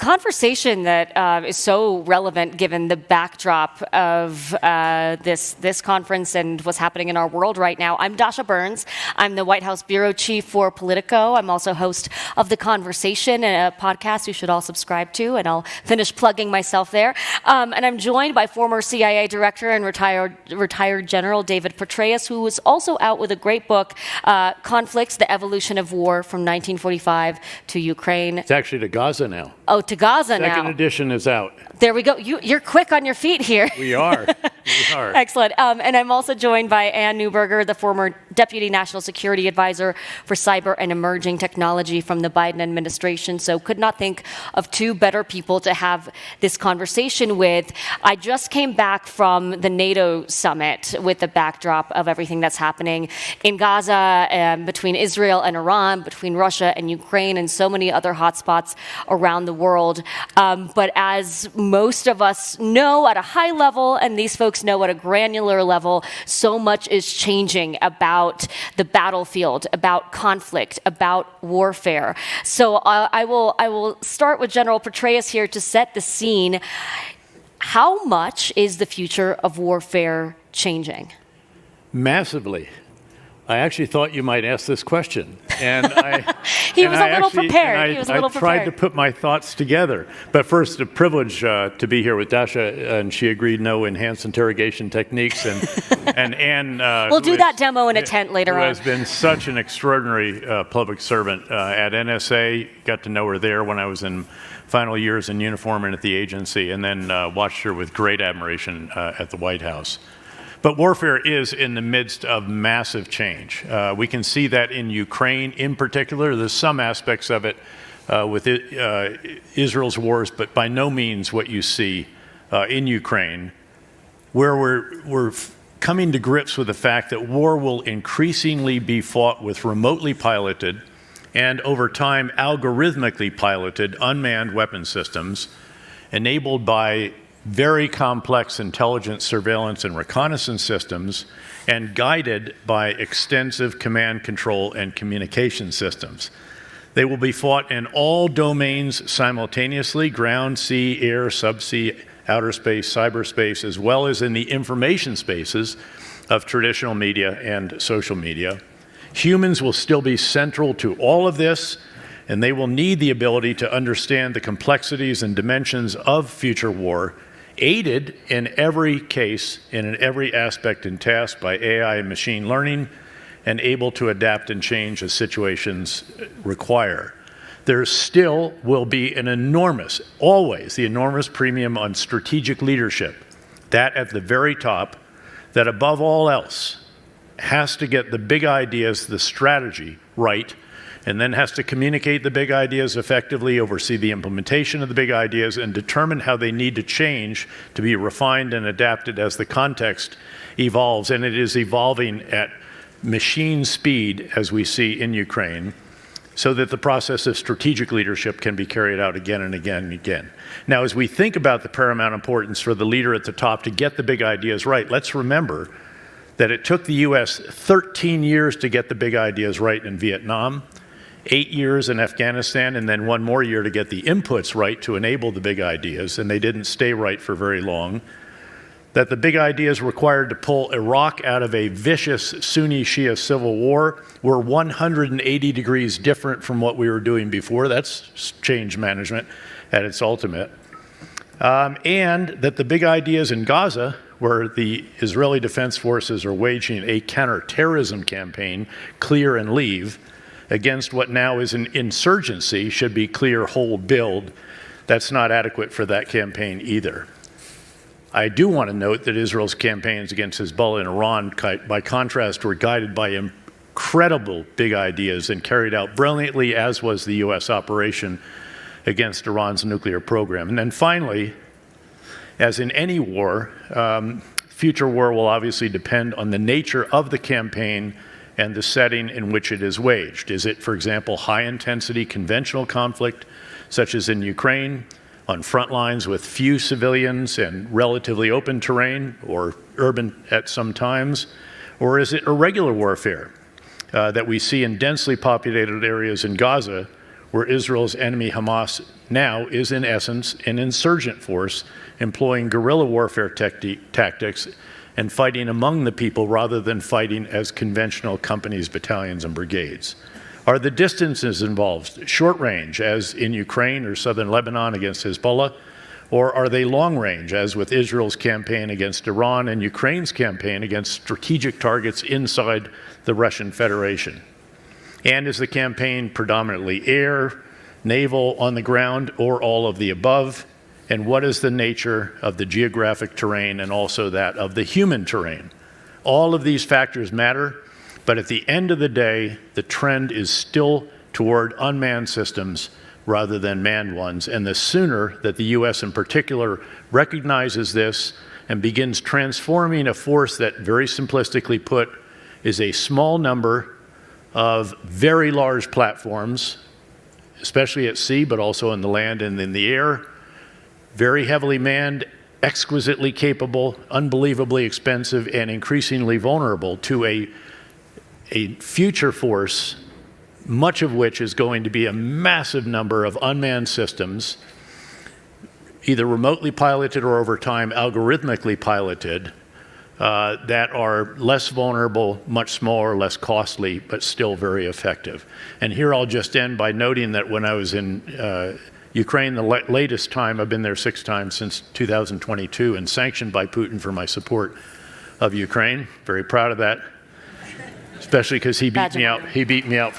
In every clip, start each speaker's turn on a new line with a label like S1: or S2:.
S1: conversation that is so relevant given the backdrop of this conference and what's happening in our world right now. I'm Dasha Burns. I'm the White House Bureau Chief for Politico. I'm also host of The Conversation, a podcast you should all subscribe to, and I'll finish plugging myself there. And I'm joined by former CIA Director and retired General David Petraeus, who was also out with a great book, Conflicts, The Evolution of War from 1945 to Ukraine.
S2: It's actually to Gaza now.
S1: Oh, to Gaza now.
S2: Second edition is out.
S1: There we go. You're quick on your feet here.
S2: We are. We are.
S1: Excellent. And I'm also joined by Ann Neuberger, the former Deputy National Security Advisor for Cyber and Emerging Technology from the Biden administration. So could not think of two better people to have this conversation with. I just came back from the NATO summit with the backdrop of everything that's happening in Gaza, between Israel and Iran, between Russia and Ukraine, and so many other hotspots around the world. But as most of us know at a high level, and these folks know at a granular level, so much is changing about the battlefield, about conflict, about warfare. So I will start with General Petraeus here to set the scene. How much is the future of warfare changing?
S2: Massively. I actually thought you might ask this question. And
S1: He was a little prepared.
S2: I tried to put my thoughts together. But first, a privilege to be here with Dasha, and she agreed no enhanced interrogation techniques. And Ann...
S1: we'll do that demo in a tent later on.
S2: Who has been such an extraordinary public servant at NSA. Got to know her there when I was in final years in uniform and at the agency, and then watched her with great admiration at the White House. But warfare is in the midst of massive change. We can see that in Ukraine in particular. There's some aspects of it with Israel's wars, but by no means what you see in Ukraine, where we're coming to grips with the fact that war will increasingly be fought with remotely piloted and over time algorithmically piloted unmanned weapon systems enabled by very complex intelligence, surveillance, and reconnaissance systems, and guided by extensive command, control, and communication systems. They will be fought in all domains simultaneously: ground, sea, air, subsea, outer space, cyberspace, as well as in the information spaces of traditional media and social media. Humans will still be central to all of this, and they will need the ability to understand the complexities and dimensions of future war, aided in every case and in every aspect and task by AI and machine learning, and able to adapt and change as situations require. There still will be an enormous, always the enormous premium on strategic leadership, that at the very top, that above all else has to get the big ideas, the strategy right, and then has to communicate the big ideas effectively, oversee the implementation of the big ideas, and determine how they need to change to be refined and adapted as the context evolves. And it is evolving at machine speed, as we see in Ukraine, so that the process of strategic leadership can be carried out again and again and again. Now, as we think about the paramount importance for the leader at the top to get the big ideas right, let's remember that it took the U.S. 13 years to get the big ideas right in Vietnam, 8 years in Afghanistan, and then 1 more year to get the inputs right to enable the big ideas, and they didn't stay right for very long. That the big ideas required to pull Iraq out of a vicious Sunni-Shia civil war were 180 degrees different from what we were doing before. That's change management at its ultimate. And that the big ideas in Gaza, where the Israeli Defense Forces are waging a counterterrorism campaign, clear and leave, against what now is an insurgency, should be clear, hold, build. That's not adequate for that campaign either. I do want to note that Israel's campaigns against Hezbollah and Iran, by contrast, were guided by incredible big ideas and carried out brilliantly, as was the U.S. operation against Iran's nuclear program. And then finally, as in any war, future war will obviously depend on the nature of the campaign and the setting in which it is waged. Is it, for example, high-intensity conventional conflict, such as in Ukraine, on front lines with few civilians and relatively open terrain, or urban at some times? Or is it irregular warfare that we see in densely populated areas in Gaza, where Israel's enemy Hamas now is in essence an insurgent force employing guerrilla warfare tactics and fighting among the people rather than fighting as conventional companies, battalions, and brigades? Are the distances involved short range, as in Ukraine or southern Lebanon against Hezbollah, or are they long range, as with Israel's campaign against Iran and Ukraine's campaign against strategic targets inside the Russian Federation? And is the campaign predominantly air, naval, on the ground, or all of the above? And what is the nature of the geographic terrain and also that of the human terrain? All of these factors matter, but at the end of the day, the trend is still toward unmanned systems rather than manned ones. And the sooner that the U.S. in particular recognizes this and begins transforming a force that, very simplistically put, is a small number of very large platforms, especially at sea, but also in the land and in the air, very heavily manned, exquisitely capable, unbelievably expensive, and increasingly vulnerable to a future force, much of which is going to be a massive number of unmanned systems, either remotely piloted or over time algorithmically piloted, that are less vulnerable, much smaller, less costly, but still very effective. And here I'll just end by noting that when I was in Ukraine the latest time, I've been there 6 times since 2022 and sanctioned by Putin for my support of Ukraine. Very proud of that. Especially because he beat me out. He beat me out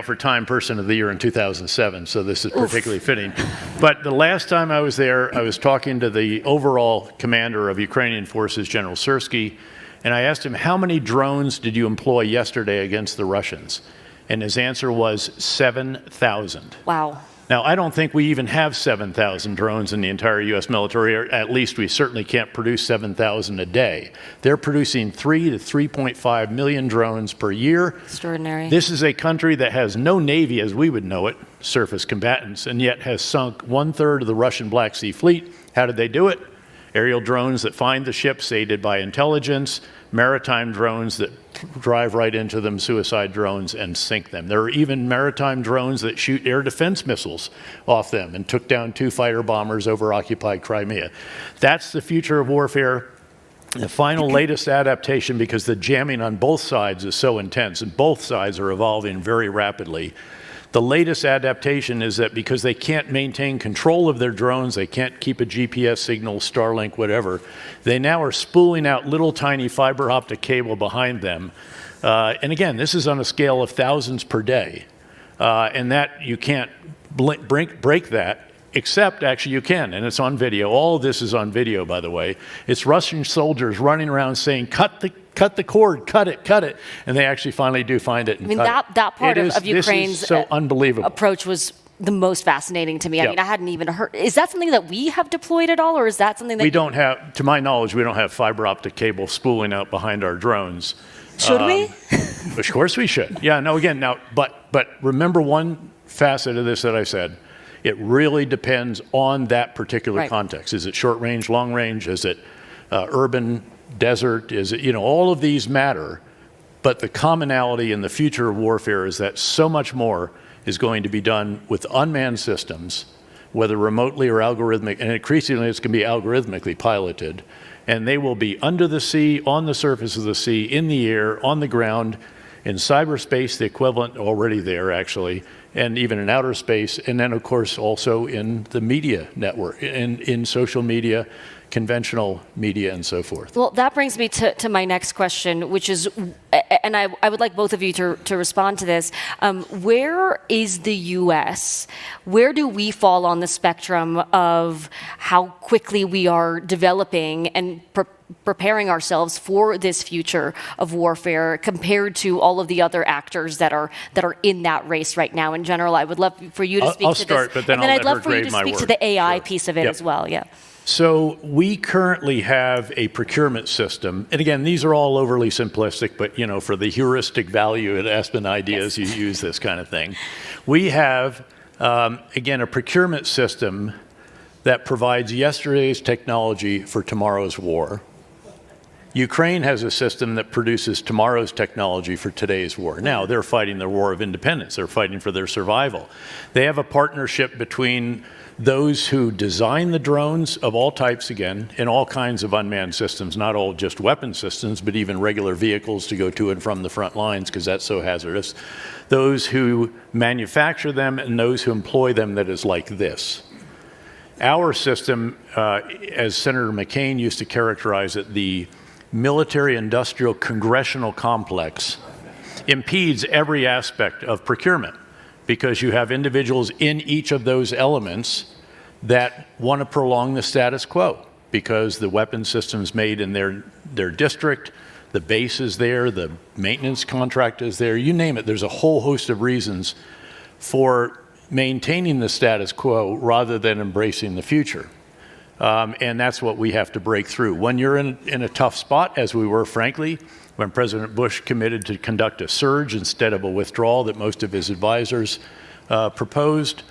S2: for Time Person of the Year in 2007. So this is particularly fitting. But the last time I was there, I was talking to the overall commander of Ukrainian forces, General Syrskyi, and I asked him, how many drones did you employ yesterday against the Russians? And his answer was 7,000.
S1: Wow.
S2: Now, I don't think we even have 7,000 drones in the entire U.S. military, or at least we certainly can't produce 7,000 a day. They're producing 3 to 3.5 million drones per year.
S1: Extraordinary.
S2: This is a country that has no navy as we would know it, surface combatants, and yet has sunk 1/3 of the Russian Black Sea Fleet. How did they do it? Aerial drones that find the ships aided by intelligence, maritime drones that drive right into them, suicide drones, and sink them. There are even maritime drones that shoot air defense missiles off them and took down 2 fighter bombers over occupied Crimea. That's the future of warfare. The final latest adaptation, because the jamming on both sides is so intense and both sides are evolving very rapidly. The latest adaptation is that because they can't maintain control of their drones, they can't keep a GPS signal, Starlink, whatever, they now are spooling out little tiny fiber optic cable behind them. And again, this is on a scale of thousands per day. And that you can't break that, except actually you can, and it's on video. All of this is on video, by the way. It's Russian soldiers running around saying, cut the cord, cut it, and they actually finally do find it. And
S1: I mean, that part of Ukraine's
S2: so unbelievable.
S1: Approach was the most fascinating to me. I mean, I hadn't even heard. Is that something that we have deployed at all, or is that something that
S2: we don't have? To my knowledge, we don't have fiber optic cable spooling out behind our drones.
S1: Should we?
S2: Of course we should. Yeah. No. Again. Now, but remember one facet of this that I said. It really depends on that particular context. Is it short range, long range? Is it urban, desert? Is it, all of these matter. But the commonality in the future of warfare is that so much more is going to be done with unmanned systems, whether remotely or algorithmic, and increasingly it's going to be algorithmically piloted. And they will be under the sea, on the surface of the sea, in the air, on the ground, in cyberspace, the equivalent already there actually, and even in outer space, and then of course also in the media network, in social media, conventional media, and so forth.
S1: Well, that brings me to my next question, which is, and I would like both of you to respond to this. Where is the U.S.? Where do we fall on the spectrum of how quickly we are developing and preparing ourselves for this future of warfare compared to all of the other actors that are in that race right now? In general, I would love for you to speak
S2: I'll
S1: to
S2: start,
S1: this,
S2: but then
S1: and then
S2: I'll
S1: I'd
S2: let
S1: love
S2: her
S1: for you to
S2: grade
S1: speak
S2: my
S1: to the AI
S2: Sure.
S1: piece of it as well. Yeah.
S2: So we currently have a procurement system, and again, these are all overly simplistic, but for the heuristic value at Aspen Ideas, you use this kind of thing. We have, again, a procurement system that provides yesterday's technology for tomorrow's war. Ukraine has a system that produces tomorrow's technology for today's war. Now, they're fighting their war of independence. They're fighting for their survival. They have a partnership between those who design the drones of all types, again, in all kinds of unmanned systems, not all just weapon systems, but even regular vehicles to go to and from the front lines, because that's so hazardous. Those who manufacture them and those who employ them that is like this. Our system, as Senator McCain used to characterize it, the military-industrial congressional complex impedes every aspect of procurement because you have individuals in each of those elements that want to prolong the status quo because the weapon system's made in their district, the base is there, the maintenance contract is there, you name it. There's a whole host of reasons for maintaining the status quo rather than embracing the future. And that's what we have to break through. When you're in a tough spot, as we were, frankly, when President Bush committed to conduct a surge instead of a withdrawal that most of his advisors proposed,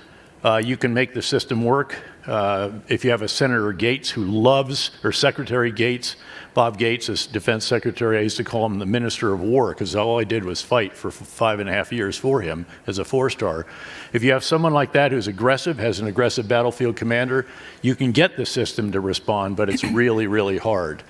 S2: you can make the system work. If you have a Senator Gates who loves, or Secretary Gates, Bob Gates is Defense Secretary, I used to call him the Minister of War because all I did was fight for 5.5 years for him as a 4-star. If you have someone like that who's aggressive, has an aggressive battlefield commander, you can get the system to respond, but it's really, really hard.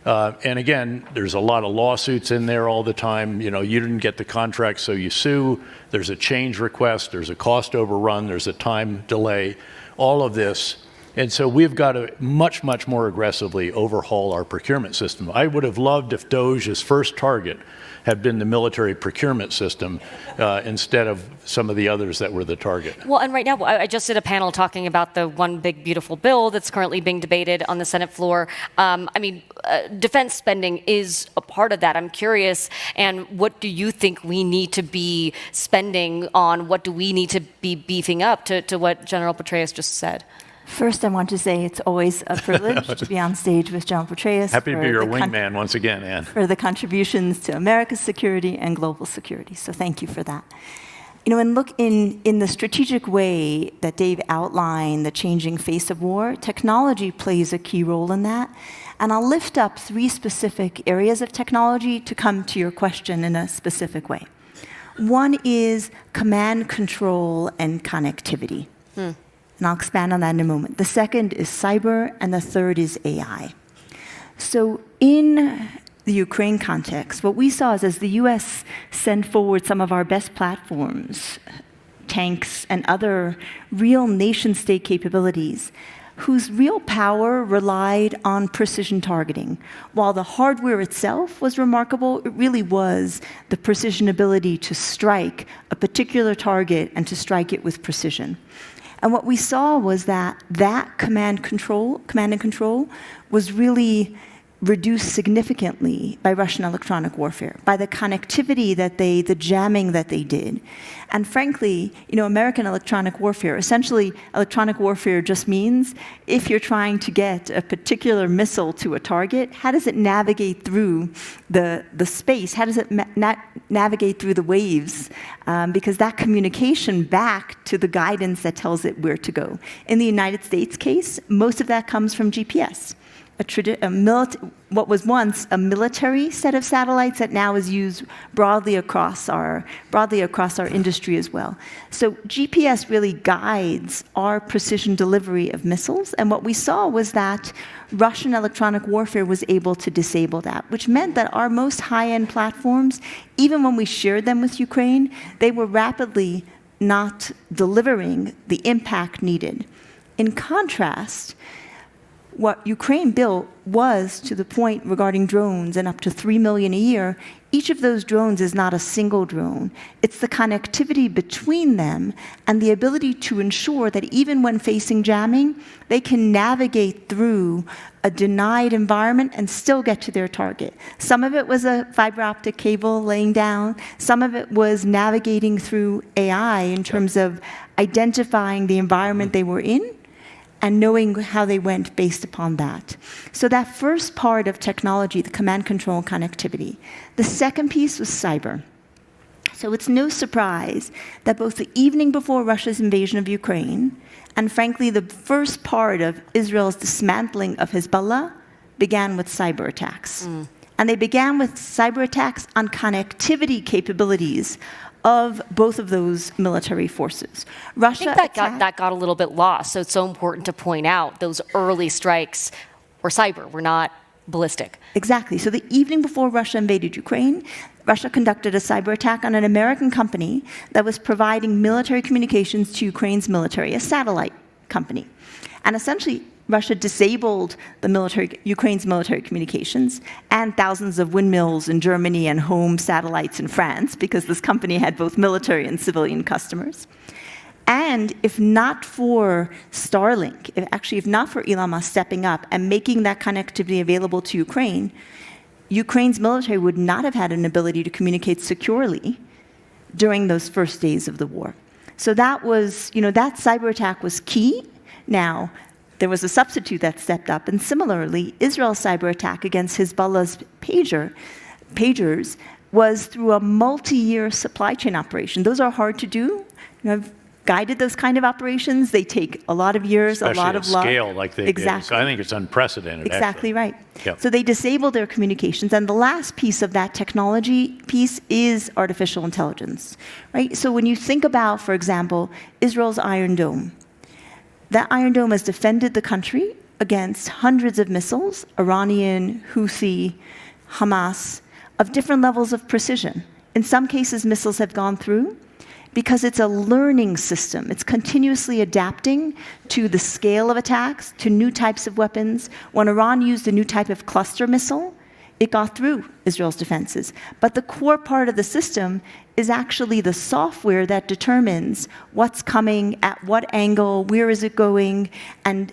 S2: And again, there's a lot of lawsuits in there all the time. You know, you didn't get the contract, so you sue. There's a change request. There's a cost overrun. There's a time delay. All of this. And so we've got to much, much more aggressively overhaul our procurement system. I would have loved if DOGE's first target had been the military procurement system instead of some of the others that were the target.
S1: Well, and right now, I just did a panel talking about the one big beautiful bill that's currently being debated on the Senate floor. Defense spending is a part of that. I'm curious, and what do you think we need to be spending on? What do we need to be beefing up to what General Petraeus just said?
S3: First, I want to say it's always a privilege to be on stage with General Petraeus.
S2: Happy to be your wingman once again, Ann.
S3: For the contributions to America's security and global security. So thank you for that. You know, and look, in the strategic way that Dave outlined the changing face of war, technology plays a key role in that. And I'll lift up 3 specific areas of technology to come to your question in a specific way. One is command, control, and connectivity. And I'll expand on that in a moment. The second is cyber, and the third is AI. So in the Ukraine context, what we saw is as the US sent forward some of our best platforms, tanks and other real nation-state capabilities, whose real power relied on precision targeting. While the hardware itself was remarkable, it really was the precision ability to strike a particular target and to strike it with precision. And what we saw was that command and control was really reduced significantly by Russian electronic warfare, by the connectivity the jamming that they did. And frankly, you know, American electronic warfare, essentially electronic warfare just means if you're trying to get a particular missile to a target, how does it navigate through the space? How does it navigate through the waves? Because that communication back to the guidance that tells it where to go. In the United States case, most of that comes from GPS. What was once a military set of satellites that now is used broadly across our industry as well. So GPS really guides our precision delivery of missiles, and what we saw was that Russian electronic warfare was able to disable that, which meant that our most high-end platforms, even when we shared them with Ukraine, they were rapidly not delivering the impact needed. In contrast, what Ukraine built was, to the point regarding drones and up to 3 million a year, each of those drones is not a single drone. It's the connectivity between them and the ability to ensure that even when facing jamming, they can navigate through a denied environment and still get to their target. Some of it was a fiber optic cable laying down. Some of it was navigating through AI in terms of identifying the environment they were in and knowing how they went based upon that. So that first part of technology, the command, control, and connectivity. The second piece was cyber. So it's no surprise that both the evening before Russia's invasion of Ukraine and frankly the first part of Israel's dismantling of Hezbollah began with cyber attacks. And they began with cyber attacks on connectivity capabilities of both of those military forces. Russia
S1: I think that got a little bit lost, so it's so important to point out those early strikes were cyber, were not ballistic.
S3: Exactly. So the evening before Russia invaded Ukraine, Russia conducted a cyber attack on an American company that was providing military communications to Ukraine's military, a satellite company. And essentially, Russia disabled Ukraine's military communications and thousands of windmills in Germany and home satellites in France, because this company had both military and civilian customers. And if not for Starlink, if not for Elon Musk stepping up and making that connectivity available to Ukraine, Ukraine's military would not have had an ability to communicate securely during those first days of the war. So that was, that cyber attack was key. Now, there was a substitute that stepped up, and similarly, Israel's cyber attack against Hezbollah's pagers was through a multi-year supply chain operation. Those are hard to do. I've guided those kind of operations. They take a lot of years,
S2: especially
S3: a lot of luck.
S2: Scale like they
S3: exactly.
S2: did. So I think it's unprecedented.
S3: Exactly
S2: actually.
S3: Right.
S2: Yep.
S3: So they disabled their communications, and the last piece of that technology piece is artificial intelligence, right? So when you think about, for example, Israel's Iron Dome, that Iron Dome has defended the country against hundreds of missiles, Iranian, Houthi, Hamas, of different levels of precision. In some cases, missiles have gone through because it's a learning system. It's continuously adapting to the scale of attacks, to new types of weapons. When Iran used a new type of cluster missile, it got through Israel's defenses. But the core part of the system is actually the software that determines what's coming, at what angle, where is it going, and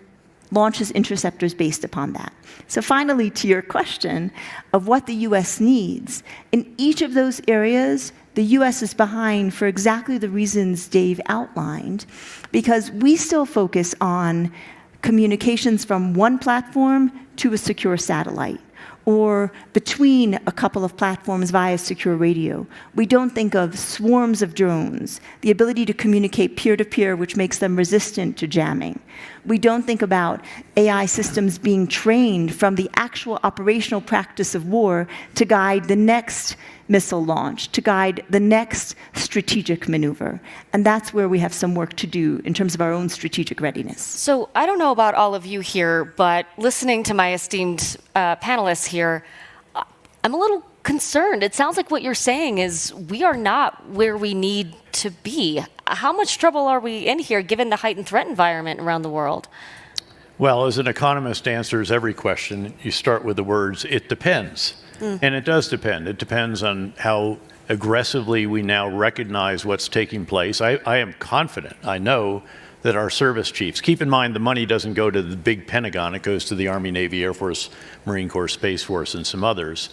S3: launches interceptors based upon that. So finally, to your question of what the US needs, in each of those areas, the US is behind for exactly the reasons Dave outlined, because we still focus on communications from one platform to a secure satellite, or between a couple of platforms via secure radio. We don't think of swarms of drones, the ability to communicate peer-to-peer, which makes them resistant to jamming. We don't think about AI systems being trained from the actual operational practice of war to guide the next missile launch, to guide the next strategic maneuver. And that's where we have some work to do in terms of our own strategic readiness.
S1: So I don't know about all of you here, but listening to my esteemed panelists here, I'm a little concerned. It sounds like what you're saying is we are not where we need to be. How much trouble are we in here given the heightened threat environment around the world?
S2: Well, as an economist answers every question, you start with the words, it depends. And it does depend. It depends on how aggressively we now recognize what's taking place. I am confident, I know, that our service chiefs, keep in mind the money doesn't go to the big Pentagon, it goes to the Army, Navy, Air Force, Marine Corps, Space Force, and some others.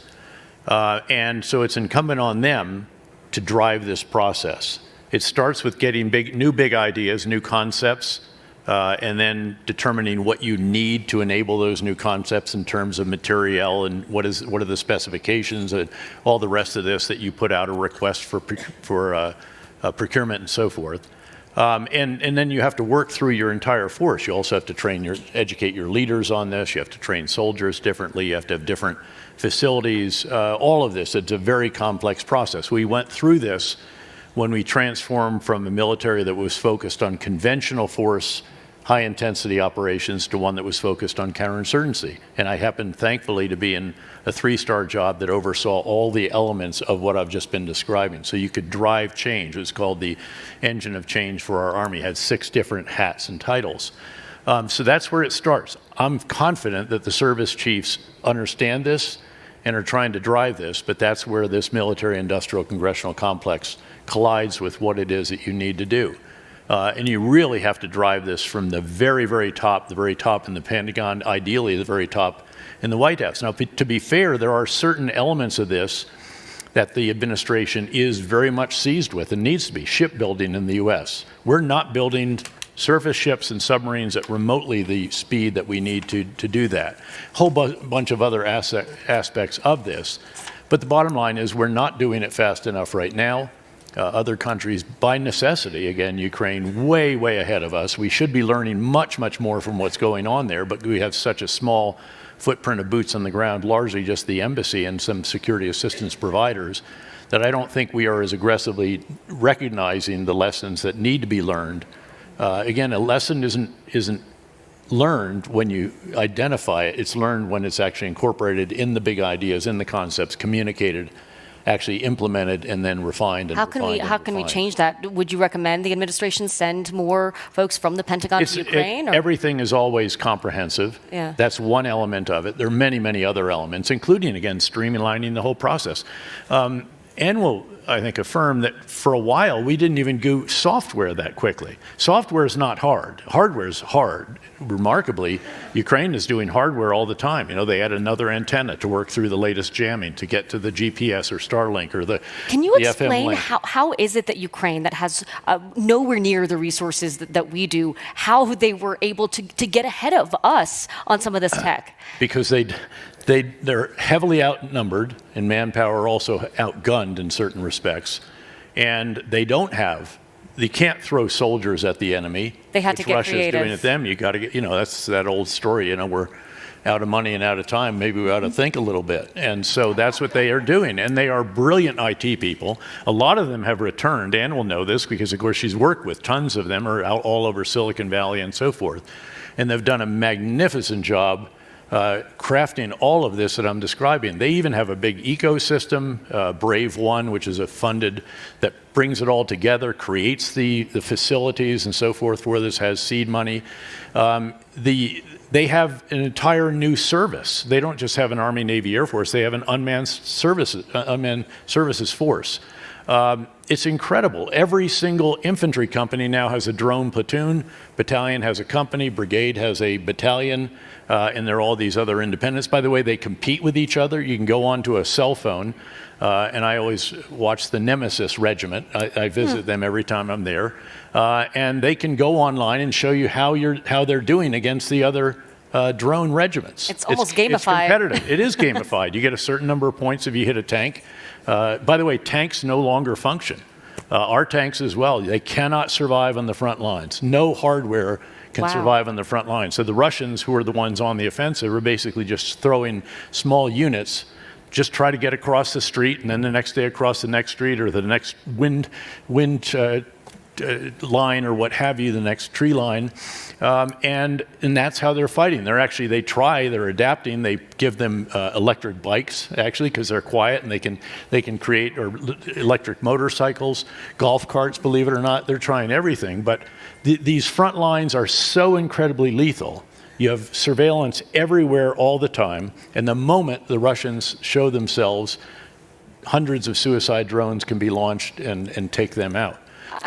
S2: And so it's incumbent on them to drive this process. It starts with getting new big ideas, new concepts, and then determining what you need to enable those new concepts in terms of material and what are the specifications and all the rest of this that you put out a request for procurement and so forth. And then you have to work through your entire force. You also have to educate your leaders on this. You have to train soldiers differently. You have to have different facilities. All of this, it's a very complex process. We went through this when we transformed from a military that was focused on conventional force, high-intensity operations, to one that was focused on counterinsurgency. And I happened, thankfully, to be in a 3-star job that oversaw all the elements of what I've just been describing. So you could drive change. It was called the engine of change for our Army. It had 6 different hats and titles. So that's where it starts. I'm confident that the service chiefs understand this and are trying to drive this, but that's where this military-industrial congressional complex collides with what it is that you need to do. And you really have to drive this from the very, very top in the Pentagon, ideally the very top in the White House. Now, to be fair, there are certain elements of this that the administration is very much seized with and needs to be. Shipbuilding in the U.S. We're not building surface ships and submarines at remotely the speed that we need to do that. A whole bunch of other aspects of this. But the bottom line is we're not doing it fast enough right now. other countries. By necessity, again, Ukraine way, way ahead of us. We should be learning much, much more from what's going on there, but we have such a small footprint of boots on the ground, largely just the embassy and some security assistance providers, that I don't think we are as aggressively recognizing the lessons that need to be learned. Again, a lesson isn't learned when you identify it. It's learned when it's actually incorporated in the big ideas, in the concepts, communicated, actually implemented, and then refined and refined.
S1: How can we change that? Would you recommend the administration send more folks from the Pentagon to Ukraine?
S2: Everything is always comprehensive.
S1: Yeah.
S2: That's one element of it. There are many, many other elements, including, again, streamlining the whole process. And we'll, I think, affirm that for a while we didn't even do software that quickly. Software is not hard. Hardware is hard. Remarkably, Ukraine is doing hardware all the time. You know, they add another antenna to work through the latest jamming to get to the GPS or Starlink or the
S1: Can you explain
S2: FM link.
S1: how is it that Ukraine, that has nowhere near the resources that we do, how they were able to get ahead of us on some of this tech?
S2: Because they're heavily outnumbered in manpower, also outgunned in certain respects, and they can't throw soldiers at the enemy.
S1: They had to get
S2: Russia's
S1: creative.
S2: doing at them. You got to get, that's that old story. We're out of money and out of time. Maybe we ought to think a little bit. And so that's what they are doing. And they are brilliant IT people. A lot of them have returned. Ann will know this because, of course, she's worked with tons of them, are out all over Silicon Valley and so forth. And they've done a magnificent job crafting all of this that I'm describing. They even have a big ecosystem, Brave One, which is that brings it all together, creates the facilities and so forth where this has seed money. They have an entire new service. They don't just have an Army, Navy, Air Force. They have an unmanned services force. It's incredible. Every single infantry company now has a drone platoon, battalion has a company, brigade has a battalion, and there are all these other independents. By the way, they compete with each other. You can go onto a cell phone, and I always watch the Nemesis Regiment. I visit them every time I'm there, and they can go online and show you how they're doing against the other drone regiments.
S1: It's almost gamified.
S2: It's competitive. It is gamified. You get a certain number of points if you hit a tank. By the way, tanks no longer function. Our tanks as well. They cannot survive on the front lines. No hardware can survive on the front lines. So the Russians, who are the ones on the offensive, are basically just throwing small units, just try to get across the street, and then the next day across the next street, or the next wind line, or what have you, the next tree line, and that's how they're fighting. They're adapting. They give them electric bikes, actually, because they're quiet, and they can create, or electric motorcycles, golf carts, believe it or not. They're trying everything, but these front lines are so incredibly lethal. You have surveillance everywhere all the time, and the moment the Russians show themselves, hundreds of suicide drones can be launched and take them out.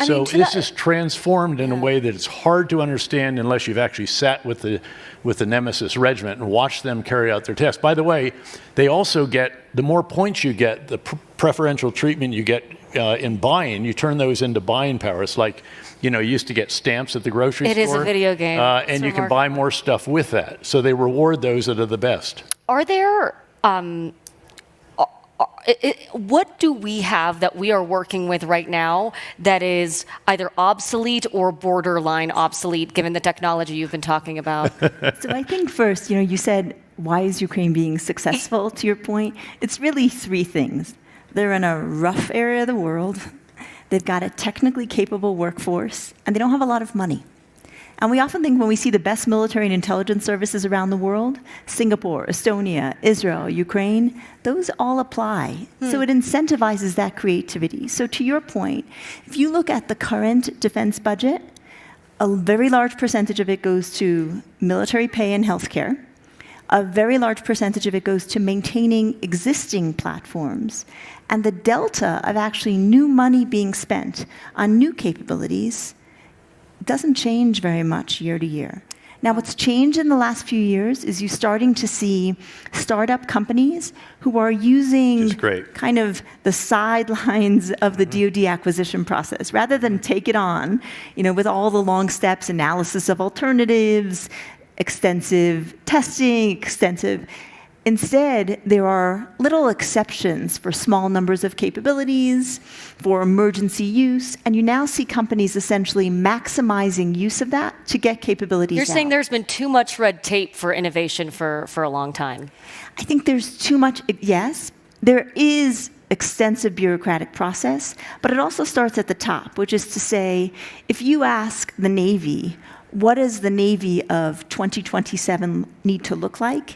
S2: So this is transformed in a way that it's hard to understand unless you've actually sat with the Nemesis Regiment and watched them carry out their tests. By the way, they also get, the more points you get, the preferential treatment you get in buying, you turn those into buying power. It's like, you used to get stamps at the grocery store.
S1: It is a video game.
S2: And you can buy more stuff with that. So they reward those that are the best.
S1: Are there... what do we have that we are working with right now that is either obsolete or borderline obsolete, given the technology you've been talking about?
S3: So I think first, you said, why is Ukraine being successful, to your point? It's really three things. They're in a rough area of the world, they've got a technically capable workforce, and they don't have a lot of money. And we often think when we see the best military and intelligence services around the world, Singapore, Estonia, Israel, Ukraine, those all apply. So it incentivizes that creativity. So to your point, if you look at the current defense budget, a very large percentage of it goes to military pay and healthcare. A very large percentage of it goes to maintaining existing platforms. And the delta of actually new money being spent on new capabilities doesn't change very much year to year. Now, what's changed in the last few years is you're starting to see startup companies who are using kind of the sidelines of the DoD acquisition process. Rather than take it on, with all the long steps, analysis of alternatives, extensive testing, Instead, there are little exceptions for small numbers of capabilities, for emergency use, and you now see companies essentially maximizing use of that to get capabilities
S1: You're
S3: out.
S1: saying there's been too much red tape for innovation for a long time.
S3: I think there's too much, yes. There is extensive bureaucratic process, but it also starts at the top, which is to say, if you ask the Navy, what does the Navy of 2027 need to look like?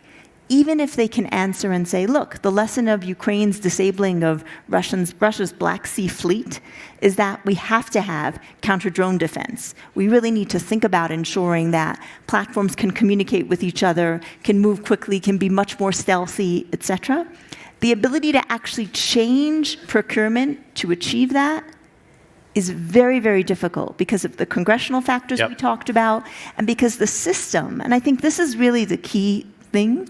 S3: Even if they can answer and say, look, the lesson of Ukraine's disabling of Russia's Black Sea fleet is that we have to have counter-drone defense. We really need to think about ensuring that platforms can communicate with each other, can move quickly, can be much more stealthy, et cetera. The ability to actually change procurement to achieve that is very, very difficult because of the congressional factors we talked about and because the system, and I think this is really the key thing,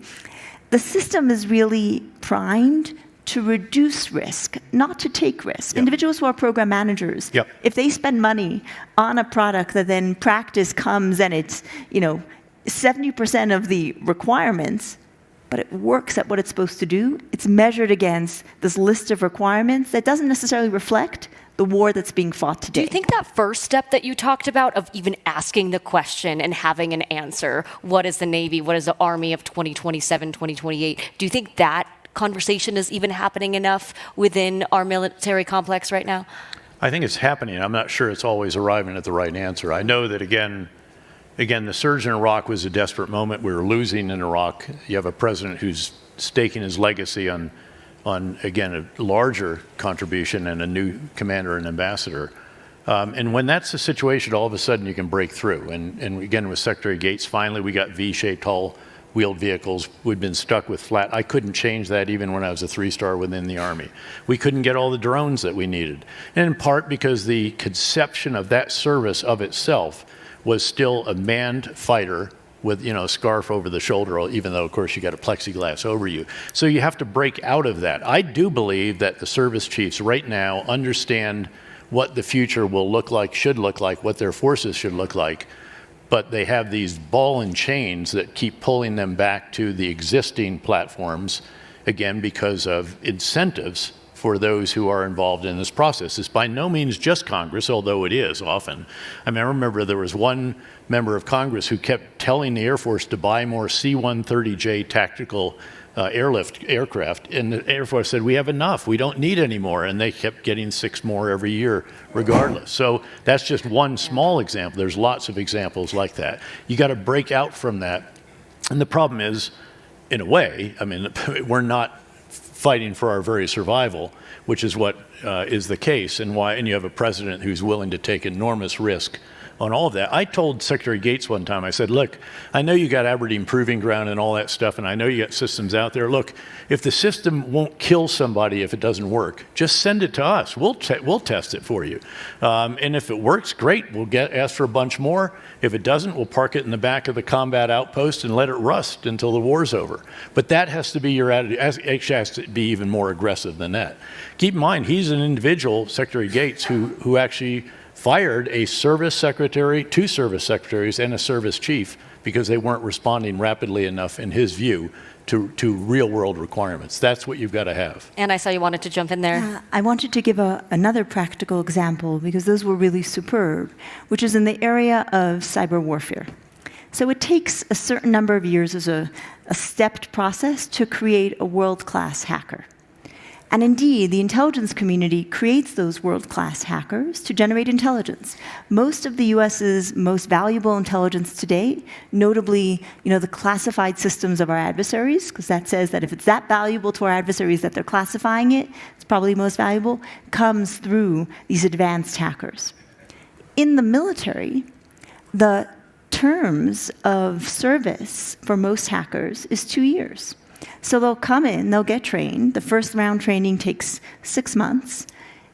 S3: the system is really primed to reduce risk, not to take risk. Individuals who are program managers, if they spend money on a product that then practice comes and it's 70% of the requirements, but it works at what it's supposed to do, it's measured against this list of requirements that doesn't necessarily reflect the war that's being fought today.
S1: Do you think that first step that you talked about of even asking the question and having an answer, what is the Navy, what is the Army of 2027, 2028, do you think that conversation is even happening enough within our military complex right now?
S2: I think it's happening. I'm not sure it's always arriving at the right answer. I know that, again, the surge in Iraq was a desperate moment. We were losing in Iraq. You have a president who's staking his legacy on again, a larger contribution and a new commander and ambassador. And when that's the situation, all of a sudden you can break through. And again, with Secretary Gates, finally we got V-shaped hull wheeled vehicles. We'd been stuck with flat. I couldn't change that even when I was a 3-star within the Army. We couldn't get all the drones that we needed. And in part because the conception of that service of itself was still a manned fighter with a scarf over the shoulder, even though, of course, you got a plexiglass over you. So you have to break out of that. I do believe that the service chiefs right now understand what the future will look like, should look like, what their forces should look like, but they have these ball and chains that keep pulling them back to the existing platforms, again, because of incentives for those who are involved in this process. It's by no means just Congress, although it is often. I mean, I remember there was one member of Congress who kept telling the Air Force to buy more C-130J tactical airlift aircraft, and the Air Force said, we have enough, we don't need any more, and they kept getting 6 more every year regardless. So that's just one small example. There's lots of examples like that. You got to break out from that, and the problem is, in a way, I mean, we're not fighting for our very survival, which is what is the case, and you have a president who's willing to take enormous risk on all of that. I told Secretary Gates one time, I said, look, I know you got Aberdeen Proving Ground and all that stuff, and I know you got systems out there. Look, if the system won't kill somebody if it doesn't work, just send it to us. We'll test it for you. And if it works, great, we'll ask for a bunch more. If it doesn't, we'll park it in the back of the combat outpost and let it rust until the war's over. But that has to be your attitude. It has to be even more aggressive than that. Keep in mind, he's an individual, Secretary Gates, who actually fired a service secretary, 2 service secretaries, and a service chief because they weren't responding rapidly enough, in his view, to real-world requirements. That's what you've got to have.
S1: And I saw you wanted to jump in there.
S3: I wanted to give another practical example because those were really superb, which is in the area of cyber warfare. So it takes a certain number of years as a stepped process to create a world-class hacker. And indeed, the intelligence community creates those world-class hackers to generate intelligence. Most of the US's most valuable intelligence today, notably, the classified systems of our adversaries, because that says that if it's that valuable to our adversaries that they're classifying it, it's probably most valuable, comes through these advanced hackers. In the military, the terms of service for most hackers is 2 years. So they'll come in, they'll get trained. The first round training takes 6 months.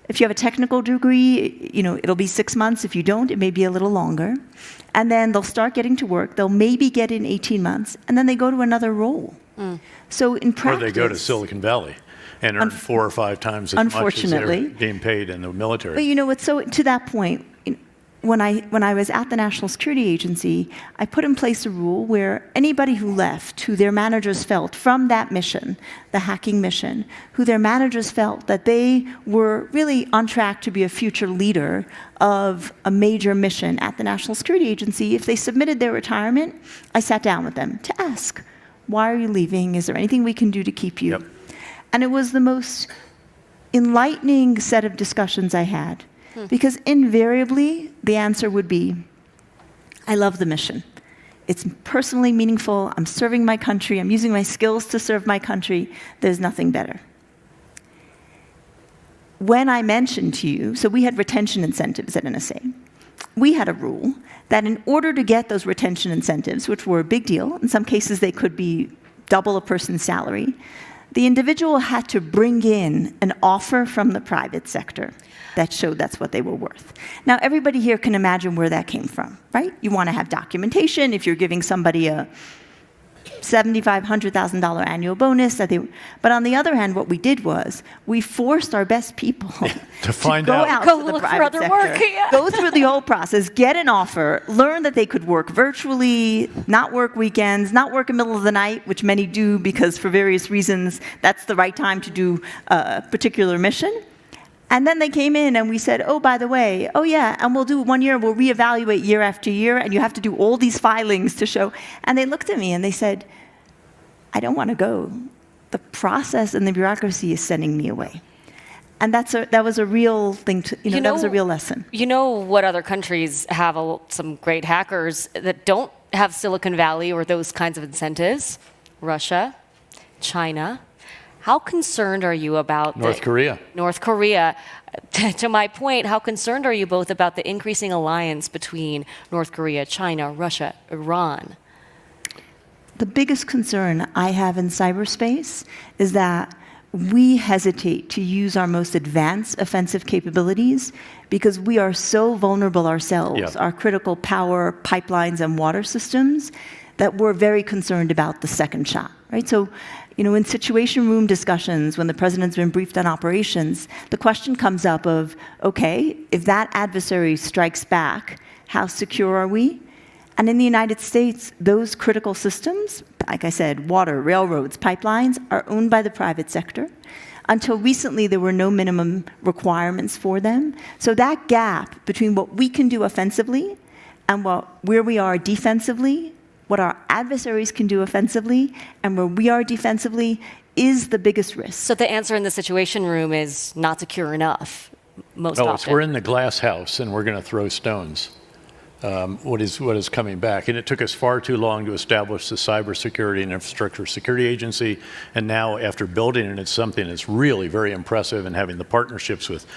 S3: If you have a technical degree, it'll be 6 months. If you don't, it may be a little longer. And then they'll start getting to work. They'll maybe get in 18 months, and then they go to another role. So in practice...
S2: Or they go to Silicon Valley and earn 4 or 5 times as much as they're being paid in the military.
S3: But so to that point, when I was at the National Security Agency, I put in place a rule where anybody who left, who their managers felt from that mission, the hacking mission, who their managers felt that they were really on track to be a future leader of a major mission at the National Security Agency, if they submitted their retirement, I sat down with them to ask, why are you leaving? Is there anything we can do to keep you?
S2: Yep.
S3: And it was the most enlightening set of discussions I had. Because invariably, the answer would be, I love the mission. It's personally meaningful. I'm serving my country. I'm using my skills to serve my country. There's nothing better. When I mentioned to you, so we had retention incentives at NSA. We had a rule that in order to get those retention incentives, which were a big deal, in some cases they could be double a person's salary, the individual had to bring in an offer from the private sector that showed that's what they were worth. Now, everybody here can imagine where that came from, right? You want to have documentation if you're giving somebody a $75,000, $100,000 annual bonus. But on the other hand, what we did was we forced our best people
S2: to find
S3: go
S2: out.
S3: out
S1: Go
S3: to the
S1: look for
S3: private
S1: other
S3: sector,
S1: work, yeah.
S3: go through the whole process, get an offer, learn that they could work virtually, not work weekends, not work in the middle of the night, which many do because for various reasons that's the right time to do a particular mission. And then they came in and we said, oh, by the way, oh yeah, and we'll do 1 year, we'll reevaluate year after year, and you have to do all these filings to show. And they looked at me and they said, I don't want to go. The process and the bureaucracy is sending me away. And that was a real thing, that was a real lesson.
S1: You know what other countries have some great hackers that don't have Silicon Valley or those kinds of incentives? Russia, China. How concerned are you about
S2: North Korea.
S1: North Korea. To my point, how concerned are you both about the increasing alliance between North Korea, China, Russia, Iran?
S3: The biggest concern I have in cyberspace is that we hesitate to use our most advanced offensive capabilities because we are so vulnerable ourselves, our critical power pipelines and water systems, that we're very concerned about the second shot, right? So, in situation room discussions, when the president's been briefed on operations, the question comes up of, okay, if that adversary strikes back, how secure are we? And in the United States, those critical systems, like I said, water, railroads, pipelines, are owned by the private sector. Until recently, there were no minimum requirements for them. So that gap between what we can do offensively and where we are defensively, what our adversaries can do offensively, and where we are defensively, is the biggest risk.
S1: So the answer in the situation room is not secure enough, most often.
S2: We're in the glass house, and we're going to throw stones. What is coming back. And it took us far too long to establish the Cybersecurity and Infrastructure Security Agency. And now, after building it, it's something that's really very impressive, and having the partnerships with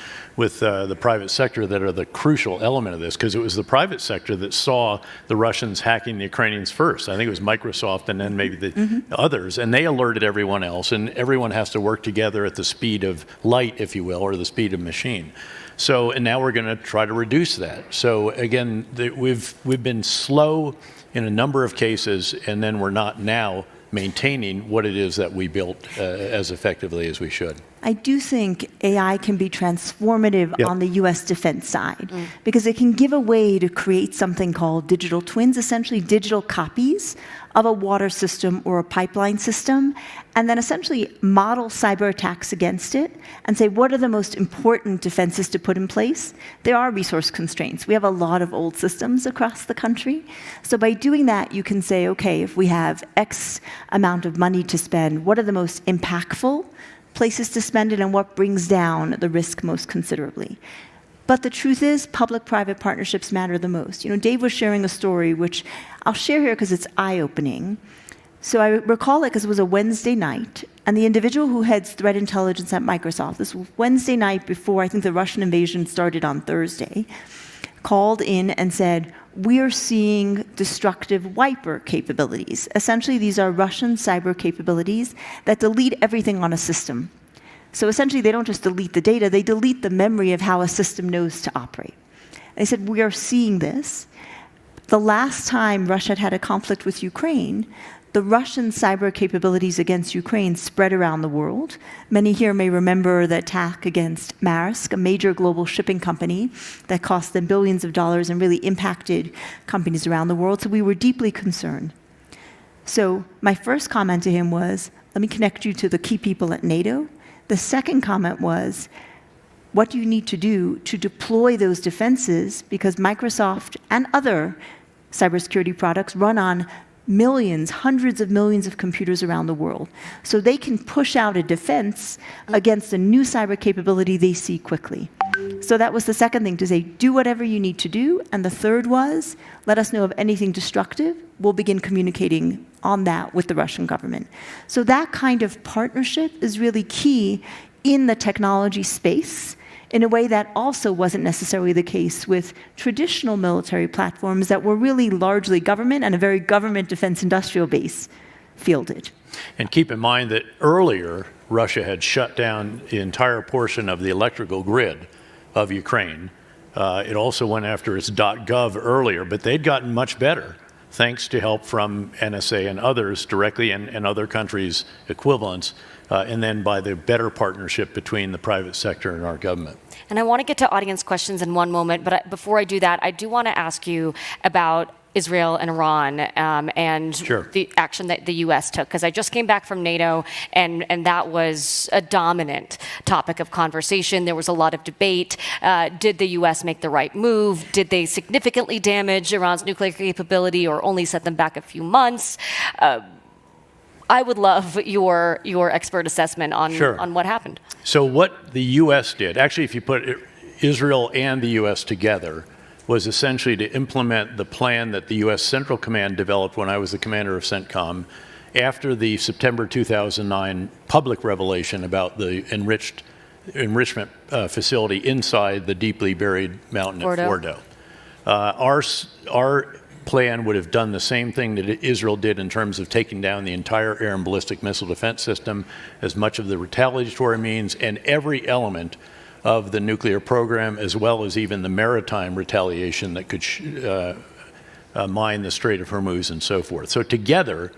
S2: the private sector that are the crucial element of this, because it was the private sector that saw the Russians hacking the Ukrainians first. I think it was Microsoft and then maybe the others. And they alerted everyone else, and everyone has to work together at the speed of light, if you will, or the speed of machine. So, and now we're going to try to reduce that. So again, we've been slow in a number of cases, and then we're not now maintaining what it is that we built as effectively as we should.
S3: I do think AI can be transformative on the U.S. defense side, because it can give a way to create something called digital twins, essentially digital copies of a water system or a pipeline system, and then essentially model cyber attacks against it and say, what are the most important defenses to put in place? There are resource constraints. We have a lot of old systems across the country. So by doing that, you can say, okay, if we have X amount of money to spend, what are the most impactful places to spend it, and what brings down the risk most considerably? But the truth is, public-private partnerships matter the most. Dave was sharing a story, which I'll share here because it's eye-opening. So I recall it because it was a Wednesday night, and the individual who heads threat intelligence at Microsoft, this was Wednesday night before I think the Russian invasion started on Thursday, called in and said, we are seeing destructive wiper capabilities. Essentially, these are Russian cyber capabilities that delete everything on a system. So essentially, they don't just delete the data, they delete the memory of how a system knows to operate. They said, we are seeing this. the last time Russia had a conflict with Ukraine, the Russian cyber capabilities against Ukraine spread around the world. Many here may remember the attack against Maersk, a major global shipping company that cost them billions of dollars and really impacted companies around the world. So we were deeply concerned. So my first comment to him was, let me connect you to the key people at NATO. The second comment was, what do you need to do to deploy those defenses? Because Microsoft and other cybersecurity products run on millions, hundreds of millions of computers around the world. So they can push out a defense against a new cyber capability they see quickly. So that was the second thing, to say, do whatever you need to do. And the third was, let us know of anything destructive. We'll begin communicating on that with the Russian government. So that kind of partnership is really key in the technology space, in a way that also wasn't necessarily the case with traditional military platforms that were really largely government and a very government defense industrial base fielded.
S2: And keep in mind that earlier, Russia had shut down the entire portion of the electrical grid of Ukraine. It also went after its .gov earlier, but they'd gotten much better, thanks to help from NSA and others directly, and other countries' equivalents, and then by the better partnership between the private sector and our government.
S1: And I want to get to audience questions in one moment, but before I do that, I do want to ask you about Israel and Iran and
S2: Sure.
S1: the action that the U.S. took, because I just came back from NATO, and that was a dominant topic of conversation. There was a lot of debate. Did the U.S. make the right move? Did they significantly damage Iran's nuclear capability or only set them back a few months? I would love your expert assessment on,
S2: Sure.
S1: on what happened.
S2: So what the U.S. did, actually if you put Israel and the U.S. together, was essentially to implement the plan that the U.S. Central Command developed when I was the commander of CENTCOM after the September 2009 public revelation about the enrichment facility inside the deeply buried mountain at Fordo. Our plan would have done the same thing that Israel did in terms of taking down the entire air and ballistic missile defense system, as much of the retaliatory means, and every element of the nuclear program, as well as even the maritime retaliation that could mine the Strait of Hormuz and so forth. So together,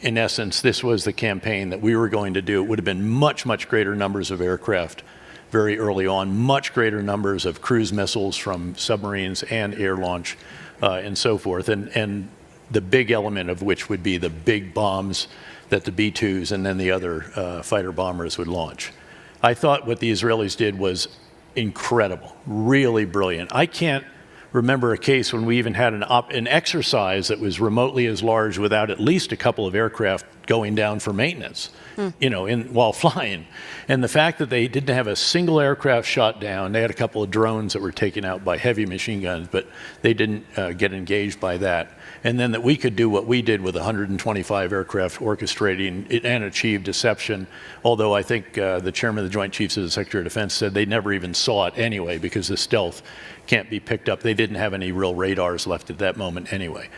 S2: in essence, this was the campaign that we were going to do. It would have been much, much greater numbers of aircraft very early on, much greater numbers of cruise missiles from submarines and air launch, and so forth, and the big element of which would be the big bombs that the B-2s and then the other fighter bombers would launch. I thought what the Israelis did was incredible, really brilliant. I can't remember a case when we even had an exercise that was remotely as large without at least a couple of aircraft going down for maintenance, while flying. And the fact that they didn't have a single aircraft shot down, they had a couple of drones that were taken out by heavy machine guns, but they didn't get engaged by that. And then that we could do what we did with 125 aircraft orchestrating it and achieve deception, although I think the chairman of the Joint Chiefs of the Secretary of Defense said they never even saw it anyway because the stealth can't be picked up. They didn't have any real radars left at that moment anyway.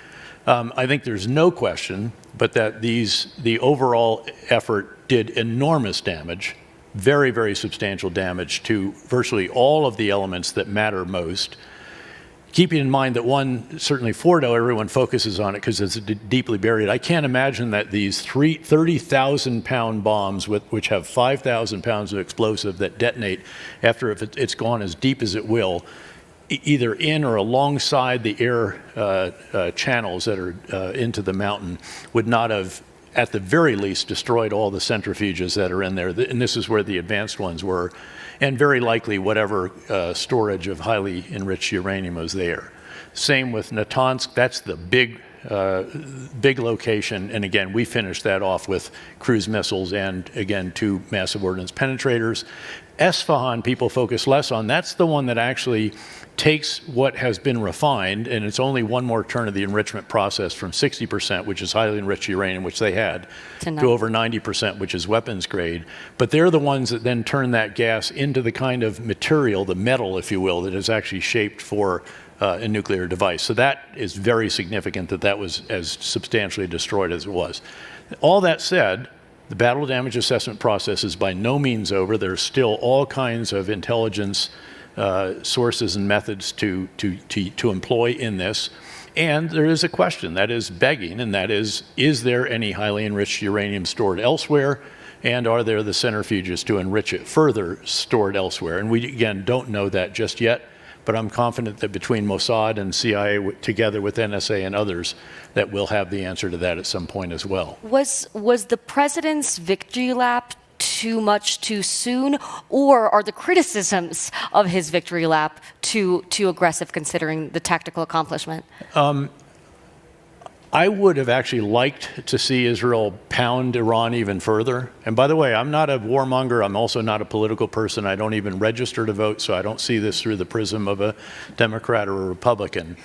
S2: I think there's no question but that the overall effort did enormous damage, very, very substantial damage to virtually all of the elements that matter most. Keeping in mind that certainly Fordo, everyone focuses on it because it's deeply buried. I can't imagine that these 30,000-pound bombs, which have 5,000 pounds of explosive that detonate after it's gone as deep as it will, either in or alongside the air channels that are into the mountain, would not have, at the very least, destroyed all the centrifuges that are in there. And this is where the advanced ones were. And very likely whatever storage of highly enriched uranium was there. Same with Natanz. That's the big location. And again, we finished that off with cruise missiles and, again, 2 massive ordnance penetrators. Esfahan, people focus less on. That's the one that actually takes what has been refined, and it's only one more turn of the enrichment process from 60%, which is highly enriched uranium, which they had, to over 90%, which is weapons grade. But they're the ones that then turn that gas into the kind of material, the metal, if you will, that is actually shaped for a nuclear device. So that is very significant that was as substantially destroyed as it was. All that said, the battle damage assessment process is by no means over. There's still all kinds of intelligence sources and methods to employ in this. And there is a question that is begging, and that is there any highly enriched uranium stored elsewhere? And are there the centrifuges to enrich it further stored elsewhere? And we, again, don't know that just yet, but I'm confident that between Mossad and CIA, together with NSA and others, that we'll have the answer to that at some point as well.
S1: Was the president's victory lap too much too soon, or are the criticisms of his victory lap too aggressive considering the tactical accomplishment?
S2: I would have actually liked to see Israel pound Iran even further. And by the way, I'm not a warmonger. I'm also not a political person. I don't even register to vote, so I don't see this through the prism of a Democrat or a Republican.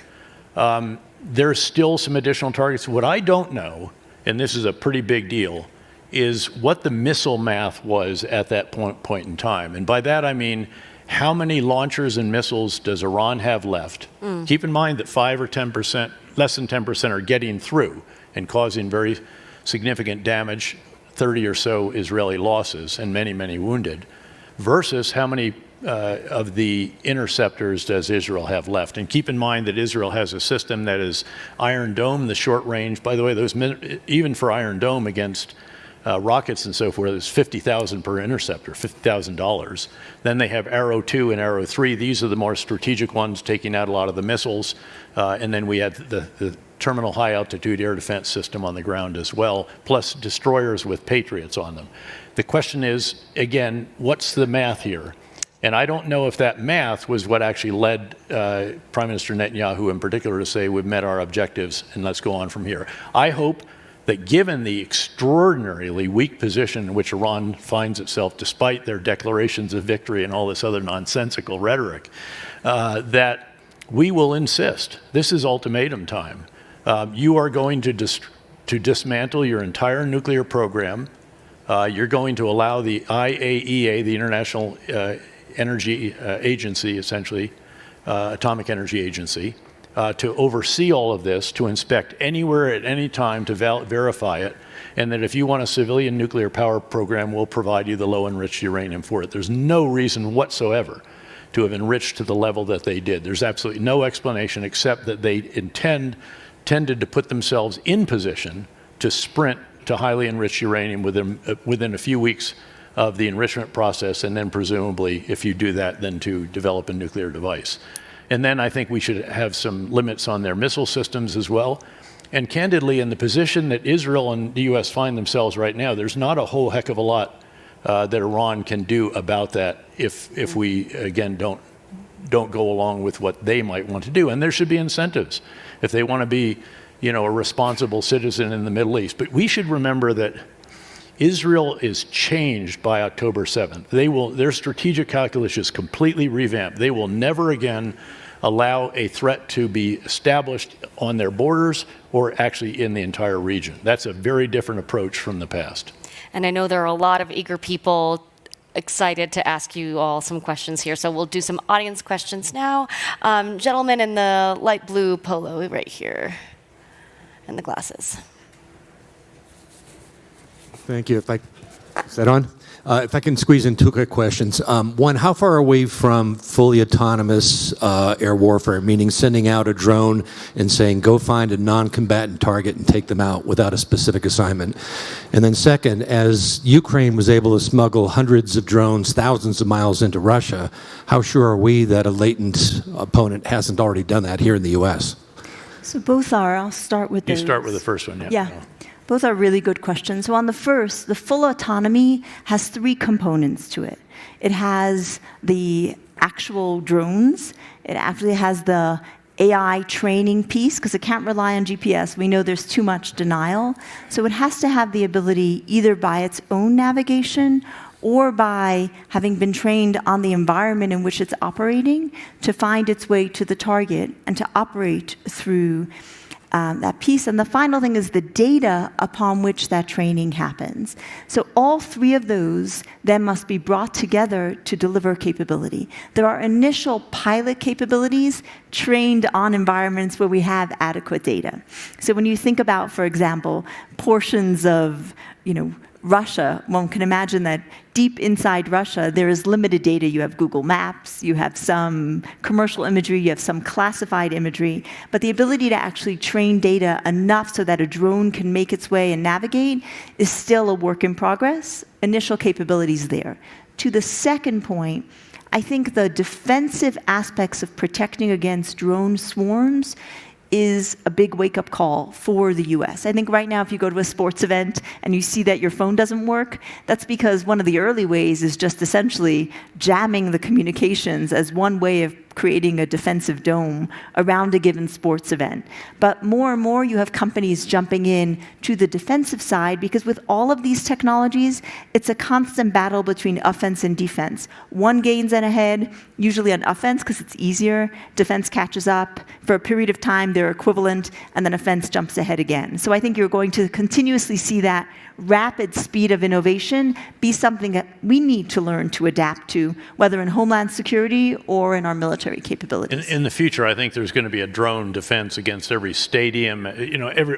S2: There's still some additional targets. What I don't know, and this is a pretty big deal, is what the missile math was at that point in time. And by that I mean, how many launchers and missiles does Iran have left? Keep in mind that 5 or 10%, less than 10% are getting through and causing very significant damage, 30 or so Israeli losses and many, many wounded, versus how many of the interceptors does Israel have left. And keep in mind that Israel has a system that is Iron Dome, the short range. By the way, those even for Iron Dome against rockets and so forth, it's $50,000 per interceptor, $50,000. Then they have Arrow 2 and Arrow 3. These are the more strategic ones, taking out a lot of the missiles. And then we have the terminal high-altitude air defense system on the ground as well, plus destroyers with Patriots on them. The question is, again, what's the math here? And I don't know if that math was what actually led Prime Minister Netanyahu in particular to say, we've met our objectives and let's go on from here. I hope that given the extraordinarily weak position in which Iran finds itself, despite their declarations of victory and all this other nonsensical rhetoric, that we will insist. This is ultimatum time. You are going to dismantle your entire nuclear program. You're going to allow the IAEA, the International Energy Agency, essentially, Atomic Energy Agency, to oversee all of this, to inspect anywhere at any time, to verify it, and that if you want a civilian nuclear power program, we'll provide you the low-enriched uranium for it. There's no reason whatsoever to have enriched to the level that they did. There's absolutely no explanation except that they tended to put themselves in position to sprint to highly enriched uranium within a few weeks of the enrichment process, and then presumably, if you do that, then to develop a nuclear device. And then I think we should have some limits on their missile systems as well. And candidly, in the position that Israel and the US find themselves right now, there's not a whole heck of a lot that Iran can do about that if we, again, don't go along with what they might want to do. And there should be incentives if they want to be, a responsible citizen in the Middle East. But we should remember that Israel is changed by October 7th. Their strategic calculus is completely revamped. They will never again allow a threat to be established on their borders or actually in the entire region. That's a very different approach from the past.
S1: And I know there are a lot of eager people excited to ask you all some questions here. So we'll do some audience questions now. Gentleman in the light blue polo right here, and the glasses.
S4: Thank you. Is that on? If I can squeeze in two quick questions. One, how far are we from fully autonomous air warfare, meaning sending out a drone and saying, go find a non-combatant target and take them out without a specific assignment? And then second, as Ukraine was able to smuggle hundreds of drones thousands of miles into Russia, how sure are we that a latent opponent hasn't already done that here in the U.S.?
S3: So both are. I'll start with those.
S2: You start with the first one, yeah.
S3: Yeah. Both are really good questions. So on the first, the full autonomy has three components to it. It has the actual drones. It actually has the AI training piece, because it can't rely on GPS. We know there's too much denial. So it has to have the ability, either by its own navigation or by having been trained on the environment in which it's operating, to find its way to the target and to operate through that piece. And the final thing is the data upon which that training happens. So all three of those then must be brought together to deliver capability. There are initial pilot capabilities trained on environments where we have adequate data. So when you think about, for example, portions of, Russia, one can imagine that deep inside Russia, there is limited data. You have Google Maps, you have some commercial imagery, you have some classified imagery, but the ability to actually train data enough so that a drone can make its way and navigate is still a work in progress. Initial capabilities there. To the second point, I think the defensive aspects of protecting against drone swarms is a big wake-up call for the US. I think right now if you go to a sports event and you see that your phone doesn't work, that's because one of the early ways is just essentially jamming the communications as one way of creating a defensive dome around a given sports event. But more and more you have companies jumping in to the defensive side because with all of these technologies, it's a constant battle between offense and defense. One gains an ahead, usually on offense because it's easier. Defense catches up. For a period of time, they're equivalent, and then offense jumps ahead again. So I think you're going to continuously see that rapid speed of innovation be something that we need to learn to adapt to, whether in homeland security or in our military capabilities.
S2: In the future, I think there's going to be a drone defense against every stadium,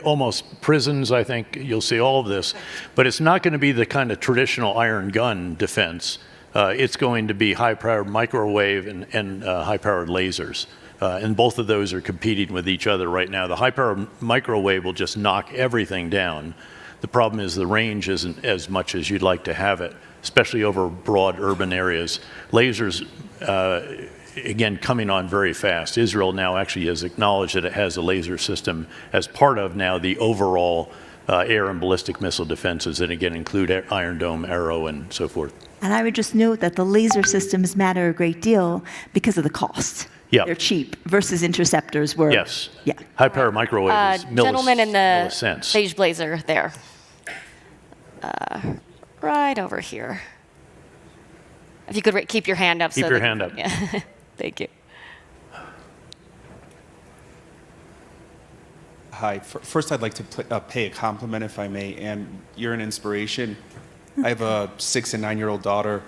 S2: almost prisons, I think you'll see all of this. But it's not going to be the kind of traditional iron gun defense. It's going to be high-powered microwave and high-powered lasers. And both of those are competing with each other right now. The high-powered microwave will just knock everything down. The problem is the range isn't as much as you'd like to have it, especially over broad urban areas. Lasers, again, coming on very fast. Israel now actually has acknowledged that it has a laser system as part of now the overall air and ballistic missile defenses that, again, include Iron Dome, Arrow, and so forth.
S3: And I would just note that the laser systems matter a great deal because of the cost.
S2: Yeah.
S3: They're cheap versus interceptors were.
S2: Yes.
S3: Yeah.
S2: High-power microwave is
S1: Gentleman in the
S2: millicents.
S1: beige blazer there. Right over here. If you could keep your hand up.
S2: Keep your hand up.
S1: Yeah. Thank you.
S5: Hi. First, I'd like to pay a compliment, if I may. And you're an inspiration. I have a 6- and 9-year-old daughter.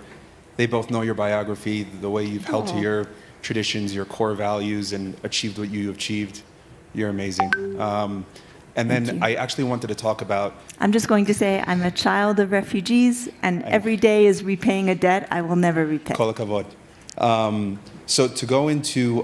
S5: They both know your biography, the way you've held to your traditions, your core values, and achieved what you achieved. You're amazing. And then I actually wanted to talk about...
S3: I'm just going to say I'm a child of refugees, and every day is repaying a debt I will never repay.
S5: Kol hakavod. So to go into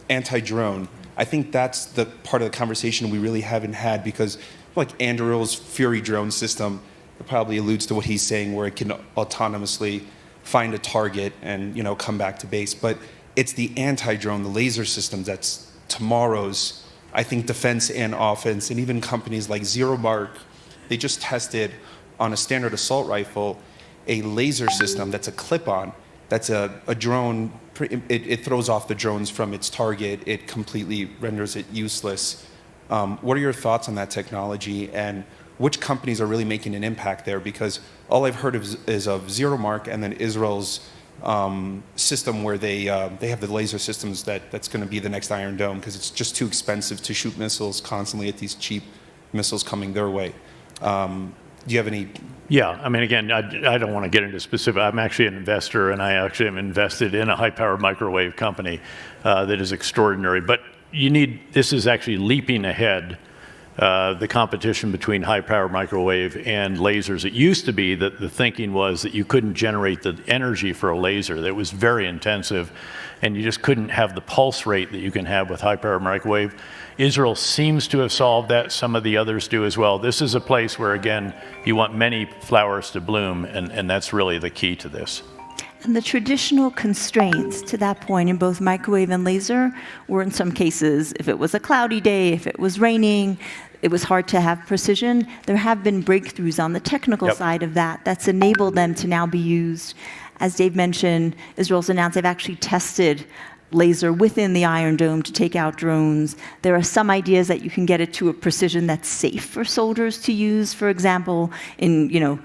S5: anti-drone, I think that's the part of the conversation we really haven't had because like Anduril's Fury drone system, it probably alludes to what he's saying where it can autonomously find a target and come back to base. But it's the anti-drone, the laser systems, that's tomorrow's, I think, defense and offense. And even companies like Zero Mark, they just tested on a standard assault rifle a laser system that's a clip-on, that's a drone, it throws off the drones from its target, it completely renders it useless. What are your thoughts on that technology, and which companies are really making an impact there? Because all I've heard is of Zero Mark and then Israel's system where they have the laser systems that's going to be the next Iron Dome because it's just too expensive to shoot missiles constantly at these cheap missiles coming their way. Do you have any?
S2: Yeah, I mean, again, I don't want to get into specific. I'm actually an investor, and I actually am invested in a high-powered microwave company that is extraordinary. But this is actually leaping ahead the competition between high-powered microwave and lasers. It used to be that the thinking was that you couldn't generate the energy for a laser, that it was very intensive, and you just couldn't have the pulse rate that you can have with high-powered microwave. Israel seems to have solved that. Some of the others do as well. This is a place where, again, you want many flowers to bloom, and that's really the key to this.
S3: And the traditional constraints to that point in both microwave and laser were in some cases, if it was a cloudy day, if it was raining, it was hard to have precision. There have been breakthroughs on the technical side of that's enabled them to now be used. As Dave mentioned, Israel's announced they've actually tested laser within the Iron Dome to take out drones. There are some ideas that you can get it to a precision that's safe for soldiers to use, for example, in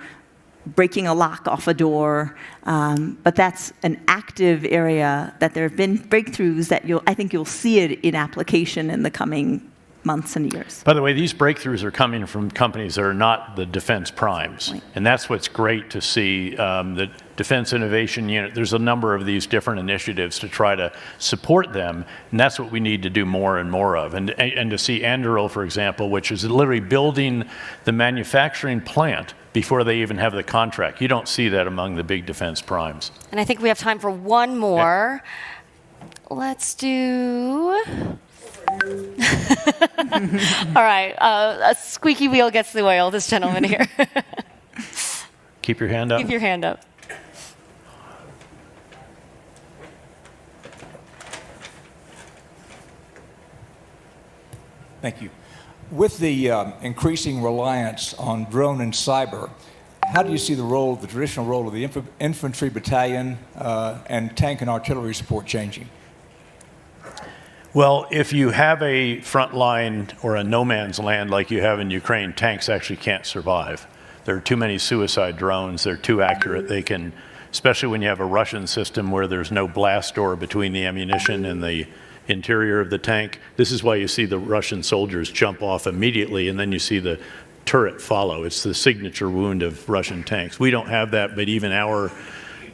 S3: breaking a lock off a door. But that's an active area that there have been breakthroughs that I think you'll see it in application in the coming months and years.
S2: By the way, these breakthroughs are coming from companies that are not the defense primes.
S3: Right.
S2: And that's what's great to see. The Defense Innovation Unit, there's a number of these different initiatives to try to support them, and that's what we need to do more and more of. And to see Anduril, for example, which is literally building the manufacturing plant before they even have the contract. You don't see that among the big defense primes.
S1: And I think we have time for one more. Let's do... All right, a squeaky wheel gets the oil, this gentleman here.
S2: Keep your hand up.
S1: Keep your hand up.
S6: Thank you. With the increasing reliance on drone and cyber, how do you see the traditional role of the infantry battalion and tank and artillery support changing?
S2: Well, if you have a front line or a no man's land like you have in Ukraine, tanks actually can't survive. There are too many suicide drones. They're too accurate. They can, especially when you have a Russian system where there's no blast door between the ammunition and the interior of the tank. This is why you see the Russian soldiers jump off immediately, and then you see the turret follow. It's the signature wound of Russian tanks. We don't have that, but even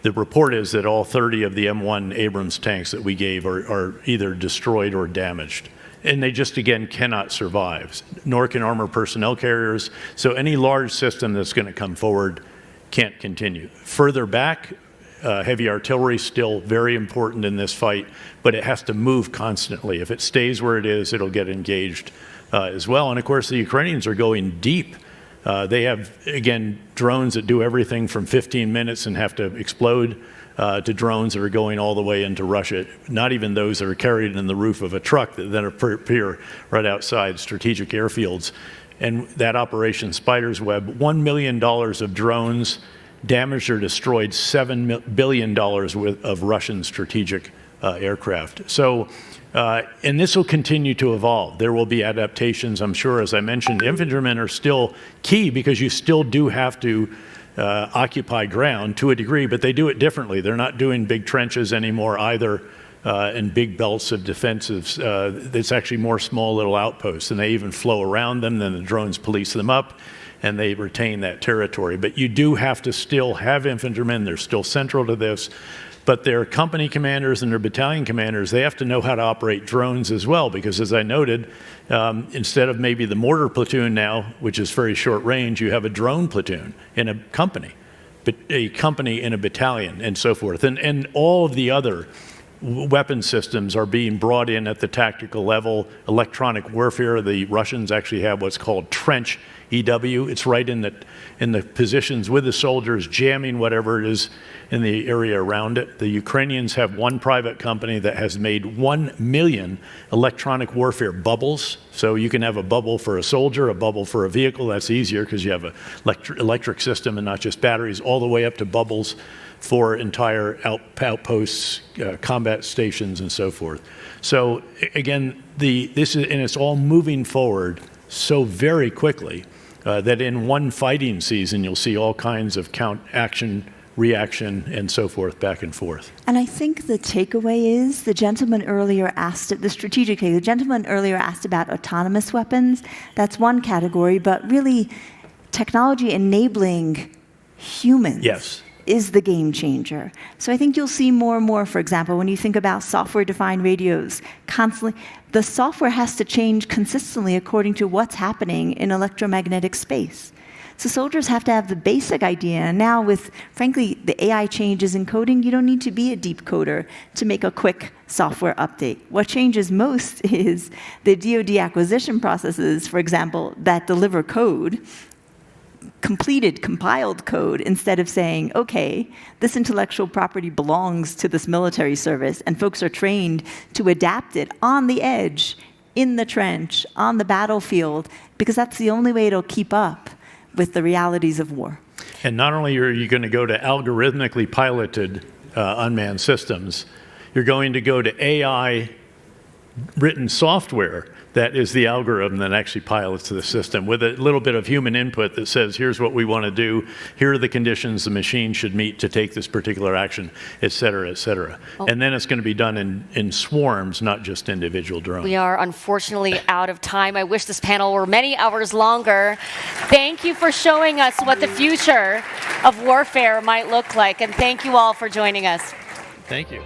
S2: the report is that all 30 of the M1 Abrams tanks that we gave are either destroyed or damaged. And they just, again, cannot survive, nor can armored personnel carriers. So any large system that's going to come forward can't continue. Further back, heavy artillery is still very important in this fight, but it has to move constantly. If it stays where it is, it'll get engaged as well. And of course, the Ukrainians are going deep. They have, again, drones that do everything from 15 minutes and have to explode to drones that are going all the way into Russia, not even those that are carried in the roof of a truck that then appear right outside strategic airfields. And that Operation Spider's Web, $1 million of drones damaged or destroyed $7 billion worth of Russian strategic aircraft. So, and this will continue to evolve. There will be adaptations, I'm sure. As I mentioned, infantrymen are still key because you still do have to occupy ground to a degree, but they do it differently. They're not doing big trenches anymore either and big belts of defensives. It's actually more small little outposts, and they even flow around them, then the drones police them up, and they retain that territory. But you do have to still have infantrymen. They're still central to this. But their company commanders and their battalion commanders, they have to know how to operate drones as well, because as I noted, instead of maybe the mortar platoon now, which is very short range, you have a drone platoon in a company, but a company in a battalion and so forth. And all of the other weapon systems are being brought in at the tactical level. Electronic warfare, the Russians actually have what's called trench EW. It's right in the positions with the soldiers, jamming whatever it is in the area around it. The Ukrainians have one private company that has made 1 million electronic warfare bubbles. So you can have a bubble for a soldier, a bubble for a vehicle. That's easier because you have an electric system and not just batteries, all the way up to bubbles for entire outposts, combat stations, and so forth. So again, it's all moving forward so very quickly that in one fighting season, you'll see all kinds of action, reaction, and so forth, back and forth.
S3: And I think the takeaway is, the gentleman earlier asked about autonomous weapons. That's one category, but really technology enabling humans.
S2: Yes.
S3: Is the game changer. So I think you'll see more and more, for example, when you think about software-defined radios, constantly, the software has to change consistently according to what's happening in electromagnetic space. So soldiers have to have the basic idea, and now with, frankly, the AI changes in coding, you don't need to be a deep coder to make a quick software update. What changes most is the DoD acquisition processes, for example, that deliver code, compiled code, instead of saying, okay, this intellectual property belongs to this military service, and folks are trained to adapt it on the edge, in the trench, on the battlefield, because that's the only way it'll keep up with the realities of war.
S2: And not only are you going to go to algorithmically piloted unmanned systems, you're going to go to AI written software that is the algorithm that actually pilots the system with a little bit of human input that says, here's what we want to do, here are the conditions the machine should meet to take this particular action, et cetera, et cetera. Oh. And then it's going to be done in swarms, not just individual drones.
S1: We are unfortunately out of time. I wish this panel were many hours longer. Thank you for showing us what the future of warfare might look like, and thank you all for joining us.
S2: Thank you.